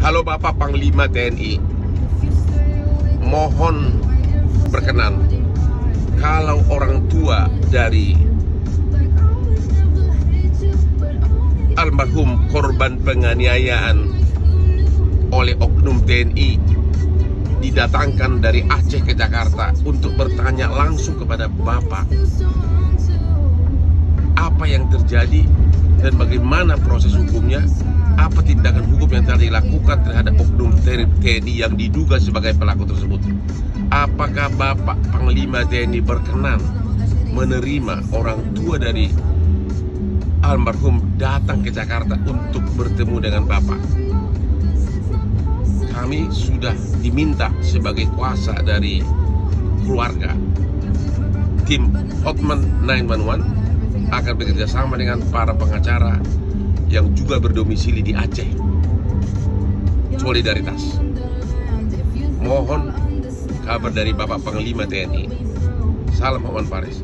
Halo Bapak Panglima TNI, mohon berkenan kalau orang tua dari almarhum korban penganiayaan oleh oknum TNI didatangkan dari Aceh ke Jakarta untuk bertanya langsung kepada Bapak apa yang terjadi dan bagaimana proses hukumnya, apa tindakan hukum yang telah dilakukan terhadap oknum TNI yang diduga sebagai pelaku tersebut. Apakah Bapak Panglima TNI berkenan menerima orang tua dari almarhum datang ke Jakarta untuk bertemu dengan Bapak? Kami sudah diminta sebagai kuasa dari keluarga. Tim Hotman 911 akan bekerjasama dengan para pengacara yang juga berdomisili di Aceh. Solidaritas. Mohon kabar dari Bapak Panglima TNI. Salam Muhammad Faris.